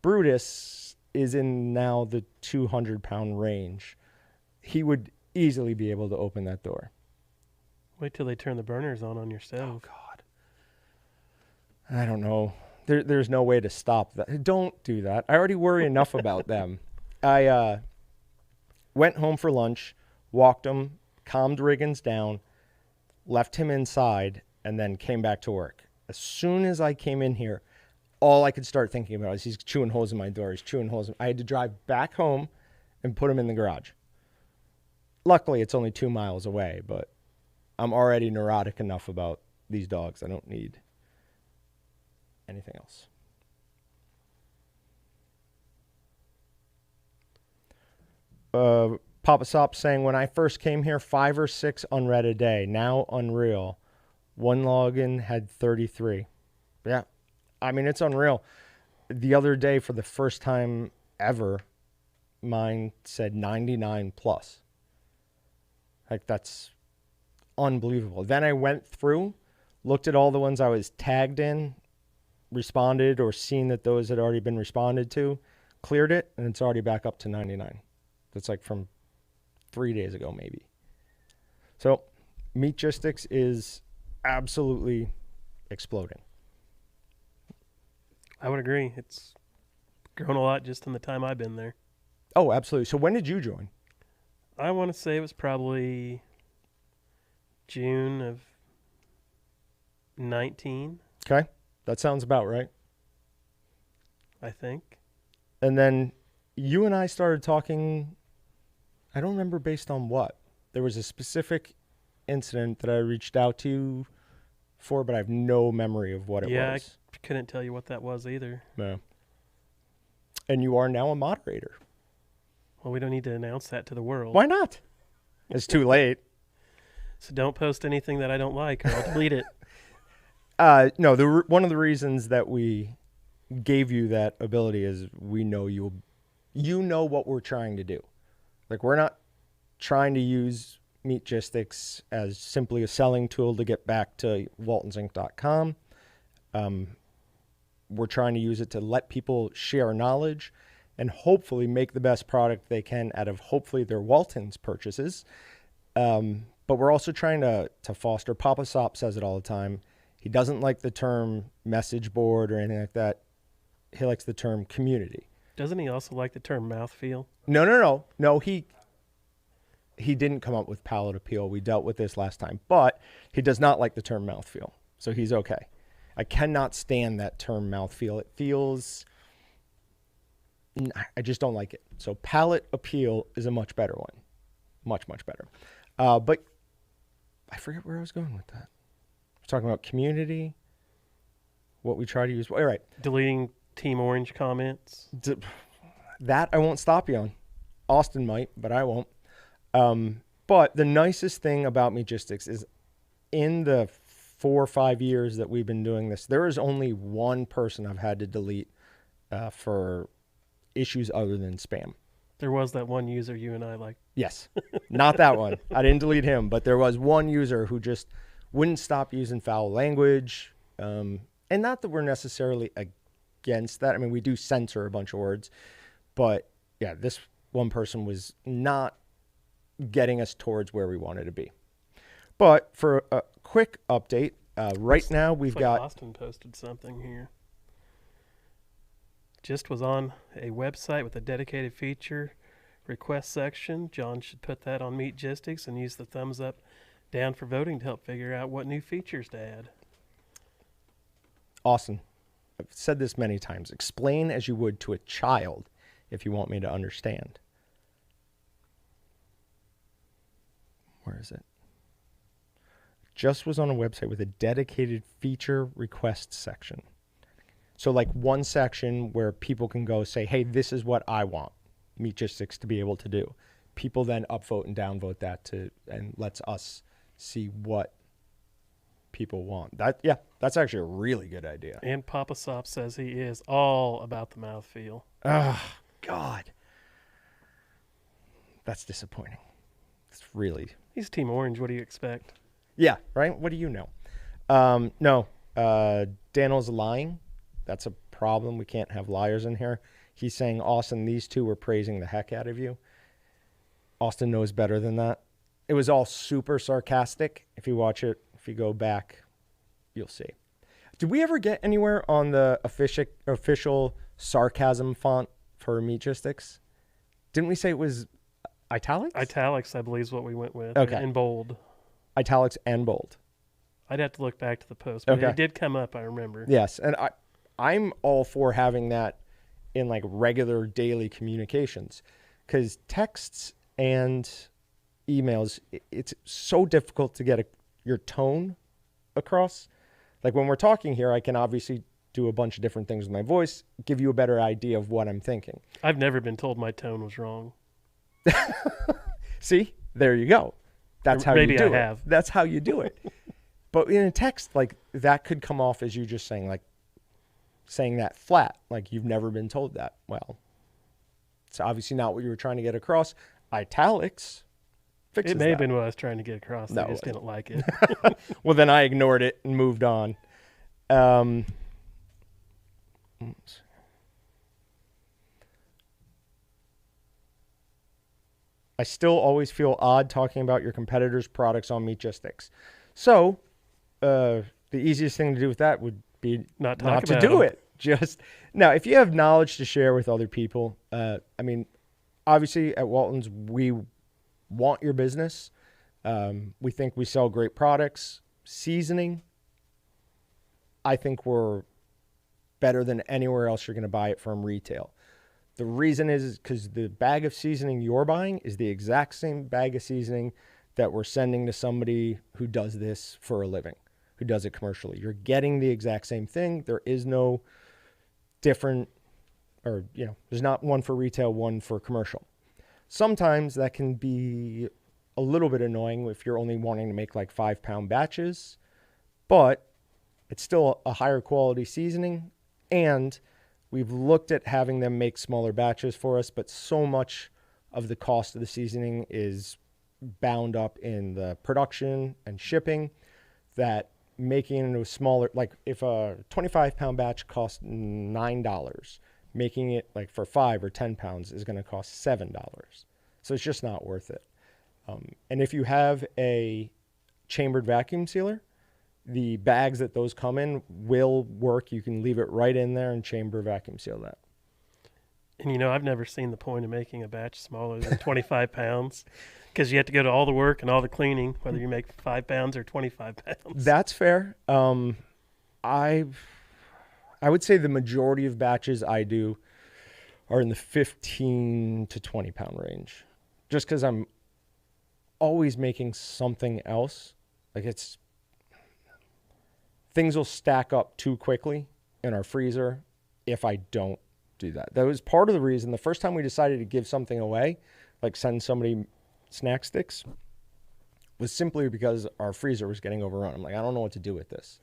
Brutus is in now the 200-pound range. He would easily be able to open that door. Wait till they turn the burners on your stove. Oh, God. I don't know. There's no way to stop that. Don't do that. I already worry enough about them. I went home for lunch, walked him, calmed Riggins down, left him inside, and then came back to work. As soon as I came in here, all I could start thinking about is he's chewing holes in my door. He's chewing holes. I had to drive back home and put him in the garage. Luckily, it's only 2 miles away, but I'm already neurotic enough about these dogs. I don't need anything else. Papa Sop saying, when I first came here, 5 or 6 unread a day. Now unreal. One login had 33. Yeah. It's unreal. The other day, for the first time ever, mine said 99 plus. Like, that's unbelievable. Then I went through, looked at all the ones I was tagged in, responded or seen that those had already been responded to, cleared it, and it's already back up to 99. That's like from 3 days ago, maybe. So Meatgistics is absolutely exploding. I would agree. It's grown a lot just in the time I've been there. Oh, absolutely. So when did you join? I want to say it was probably June of 19, Okay. That sounds about right. I think. And then you and I started talking, I don't remember based on what. There was a specific incident that I reached out to you for, but I have no memory of what it Yeah, was. I couldn't tell you what that was either. No. And you are now a moderator. Well, we don't need to announce that to the world. Why not? It's too late. So don't post anything that I don't like, or I'll delete it. No, one of the reasons that we gave you that ability is we know you know what we're trying to do. Like, we're not trying to use Meatgistics as simply a selling tool to get back to waltonsinc.com. We're trying to use it to let people share knowledge and hopefully make the best product they can out of hopefully their Waltons purchases. But we're also trying to foster. Papa Sop says it all the time. He doesn't like the term message board or anything like that. He likes the term community. Doesn't he also like the term mouthfeel? No, he didn't come up with palate appeal. We dealt with this last time. But he does not like the term mouthfeel. So he's okay. I cannot stand that term mouthfeel. It feels... I just don't like it. So palate appeal is a much better one. Much, much better. But I forget where I was going with that. We're talking about community, what we try to use. All right. Deleting Team Orange comments. That I won't stop you on. Austin might, but I won't. But the nicest thing about Meatgistics is in the 4 or 5 years that we've been doing this, there is only one person I've had to delete for issues other than spam. There was that one user you and I liked. Yes. Not that one. I didn't delete him, but there was one user who just wouldn't stop using foul language. And not that we're necessarily against that. I mean, we do censor a bunch of words. But, yeah, this one person was not getting us towards where we wanted to be. But for a quick update, right now we've got... Austin posted something here. Just was on a website with a dedicated feature request section. John should put that on Meatgistics and use the thumbs up down for voting to help figure out what new features to add. Austin, I've said this many times. Explain as you would to a child if you want me to understand. Where is it? Just was on a website with a dedicated feature request section. So like one section where people can go say, hey, this is what I want Meatgistics to be able to do. People then upvote and downvote that and lets us see what people want. That's actually a really good idea. And Papa Sop says he is all about the mouthfeel. Oh, God. That's disappointing. It's really... He's Team Orange. What do you expect? Yeah, right? What do you know? No. Daniel's lying. That's a problem. We can't have liars in here. He's saying, Austin, these two were praising the heck out of you. Austin knows better than that. It was all super sarcastic. If you watch it, if you go back, you'll see. Did we ever get anywhere on the official sarcasm font for Meatgistics? Didn't we say it was italics? Italics, I believe, is what we went with. Okay. And bold. Italics and bold. I'd have to look back to the post, but it did come up, I remember. Yes, and I'm all for having that in like regular daily communications, because texts and emails, it's so difficult to get your tone across. Like when we're talking here, I can obviously do a bunch of different things with my voice, give you a better idea of what I'm thinking. I've never been told my tone was wrong. See, there you go. That's how Maybe you do I it. have. That's how you do it. But in a text, like that could come off as you just saying that flat, like you've never been told that. Well, it's obviously not what you were trying to get across. Italics fixes It may have that. been what I was trying to get across. No, I just didn't like it. Well, then I ignored it and moved on. I still always feel odd talking about your competitors' products on Meatgistics. So, the easiest thing to do with that would be Not to about do them. it. Just now, if you have knowledge to share with other people, I mean, obviously at Walton's, we want your business. We think we sell great products. Seasoning, I think we're better than anywhere else you're going to buy it from retail. The reason is because the bag of seasoning you're buying is the exact same bag of seasoning that we're sending to somebody who does this for a living, who does it commercially. You're getting the exact same thing. There is no different, or, there's not one for retail, one for commercial. Sometimes that can be a little bit annoying if you're only wanting to make like 5-pound batches, but it's still a higher quality seasoning, and we've looked at having them make smaller batches for us, but so much of the cost of the seasoning is bound up in the production and shipping that making it into a smaller, like if a 25-pound batch costs $9, making it like for 5 or 10 pounds is going to cost $7. So it's just not worth it. And if you have a chambered vacuum sealer, the bags that those come in will work. You can leave it right in there and chamber vacuum seal that. And I've never seen the point of making a batch smaller than 25 pounds because you have to go to all the work and all the cleaning, whether you make 5 pounds or 25 pounds. That's fair. I would say the majority of batches I do are in the 15 to 20 pound range, just because I'm always making something else. Like things will stack up too quickly in our freezer if I don't do that. That was part of the reason the first time we decided to give something away, like send somebody snack sticks, was simply because our freezer was getting overrun. I'm like, I don't know what to do with this.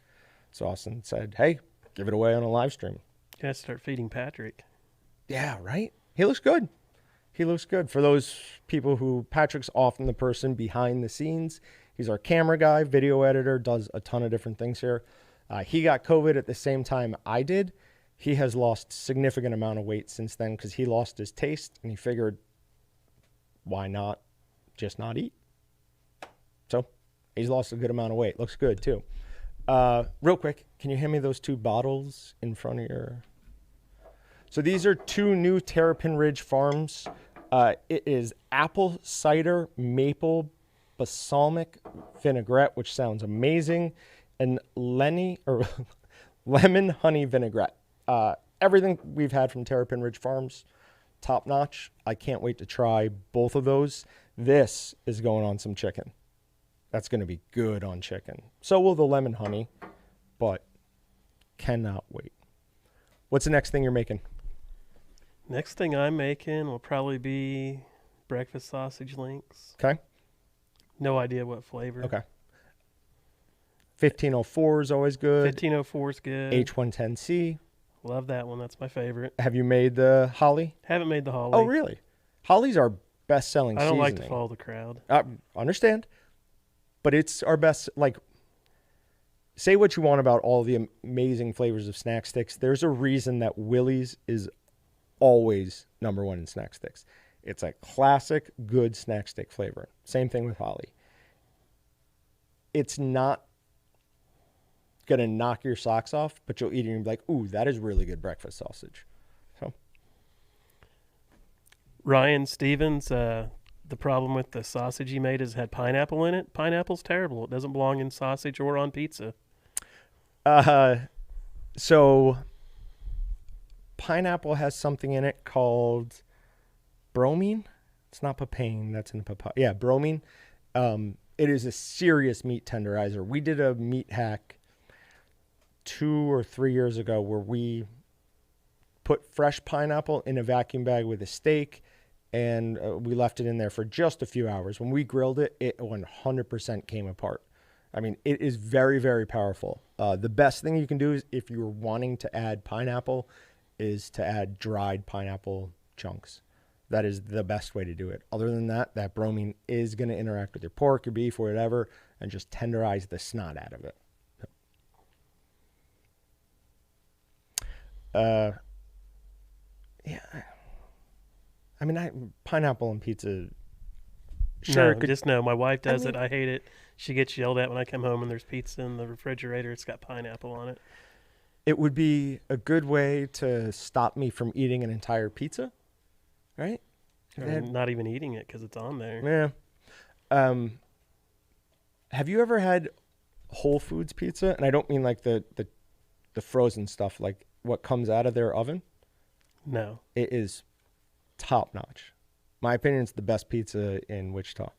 So Austin said, hey, give it away on a live stream. You gotta start feeding Patrick. Yeah, right? He looks good. He looks good. For those people who, Patrick's often the person behind the scenes. He's our camera guy, video editor, does a ton of different things here. He got COVID at the same time I did. He has lost significant amount of weight since then because he lost his taste and he figured, why not just not eat? So he's lost a good amount of weight. Looks good too. Real quick, can you hand me those 2 bottles in front of your... So these are 2 new Terrapin Ridge Farms. It is apple cider maple balsamic vinaigrette, which sounds amazing, and lemon honey vinaigrette. Everything we've had from Terrapin Ridge Farms, top notch. I can't wait to try both of those. This is going on some chicken. That's going to be good on chicken. So will the lemon honey, but cannot wait. What's the next thing you're making? Next thing I'm making will probably be breakfast sausage links. Okay. No idea what flavor. Okay. 1504 is always good. 1504 is good. H110C. Love that one. That's my favorite. Have you made the holly? Haven't made the holly. Oh, really? Holly's our best-selling I don't seasoning. like to follow the crowd. Understand. But it's our best, like, say what you want about all the amazing flavors of snack sticks. There's a reason that Willie's is always number 1 in snack sticks. It's a classic, good snack stick flavor. Same thing with holly. It's not going to knock your socks off, but you'll eat it and be like, ooh, that is really good breakfast sausage. So, Ryan Stevens, the problem with the sausage he made is it had pineapple in it. Pineapple's terrible. It doesn't belong in sausage or on pizza. So pineapple has something in it called bromine. It's not papain. That's in the papaya. Yeah, bromine. It is a serious meat tenderizer. We did a meat hack 2 or 3 years ago where we put fresh pineapple in a vacuum bag with a steak, and we left it in there for just a few hours. When we grilled it, it 100% came apart. I mean, it is very, very powerful. The best thing you can do is, if you're wanting to add pineapple, is to add dried pineapple chunks. That is the best way to do it. Other than that, that bromine is going to interact with your pork, your beef, or whatever, and just tenderize the snot out of it. Uh, yeah. I mean, pineapple on pizza. Sure, No, it could. just no. My wife I does mean, it. I hate it. She gets yelled at when I come home and there's pizza in the refrigerator. It's got pineapple on it. it would be a good way to stop me from eating an entire pizza, right? If Or they had, not even eating it because it's on there. yeah. Um, have you ever had Whole Foods pizza? And I don't mean like the frozen stuff, like what comes out of their oven. No. It is top notch. My opinion, it's the best pizza in Wichita.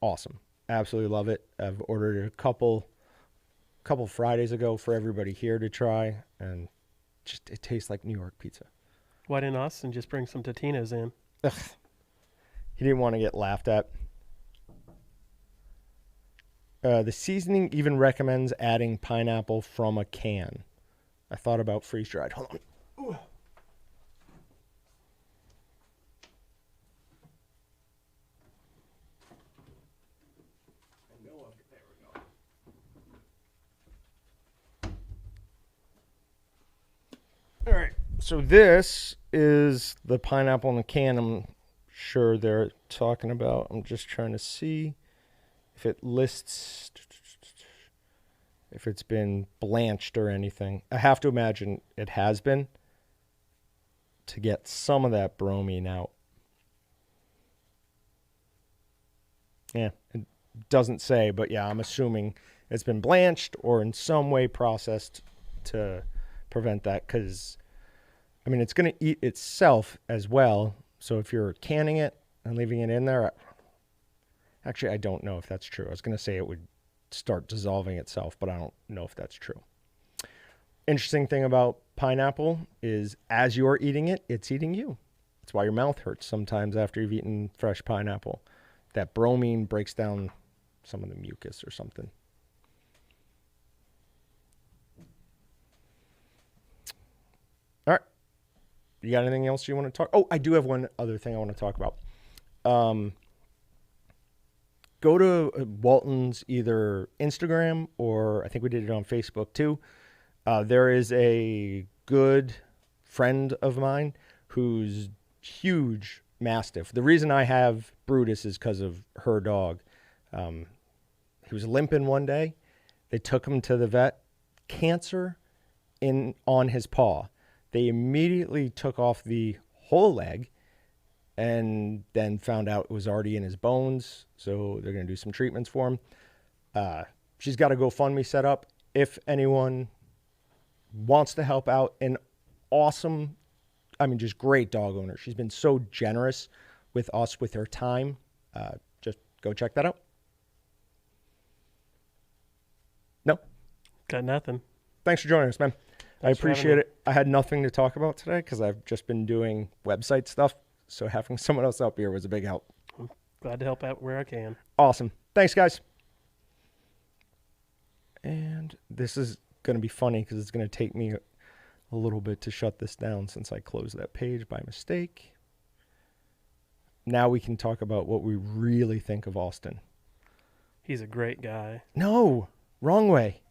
Awesome. Absolutely love it. I've ordered a couple Fridays ago for everybody here to try, and just it tastes like New York pizza. Why didn't Austin just bring some Totino's in? Ugh. He didn't want to get laughed at. The seasoning even recommends adding pineapple from a can. I thought about freeze dried. Hold on. Ooh. There we go. All right. So this is the pineapple in the can. I'm sure they're talking about. I'm just trying to see if it lists if it's been blanched or anything. I have to imagine it has been to get some of that bromine out. Yeah, it doesn't say, but yeah, I'm assuming it's been blanched or in some way processed to prevent that, because I mean, it's going to eat itself as well. So if you're canning it and leaving it in there, actually, I don't know if that's true. I was going to say it would start dissolving itself, but I don't know if that's true. Interesting thing about pineapple is as you're eating it, it's eating you. That's why your mouth hurts sometimes after you've eaten fresh pineapple. That bromine breaks down some of the mucus or something. All right. You got anything else you want to talk? Oh, I do have one other thing I want to talk about. Go to Walton's either Instagram or I think we did it on Facebook too. There is a good friend of mine who's huge Mastiff. The reason I have Brutus is because of her dog. He was limping one day. They took him to the vet. Cancer on his paw. They immediately took off the whole leg and then found out it was already in his bones. So they're going to do some treatments for him. She's got a GoFundMe set up. If anyone wants to help out, an awesome, I mean, just great dog owner. She's been so generous with us with her time. Just go check that out. No? Got nothing. Thanks for joining us, man. I Thanks for having appreciate me. it. I had nothing to talk about today because I've just been doing website stuff. So having someone else up here was a big help. Glad to help out where I can. Awesome. Thanks, guys. And this is going to be funny because it's going to take me a little bit to shut this down since I closed that page by mistake. Now we can talk about what we really think of Austin. He's a great guy. No, wrong way.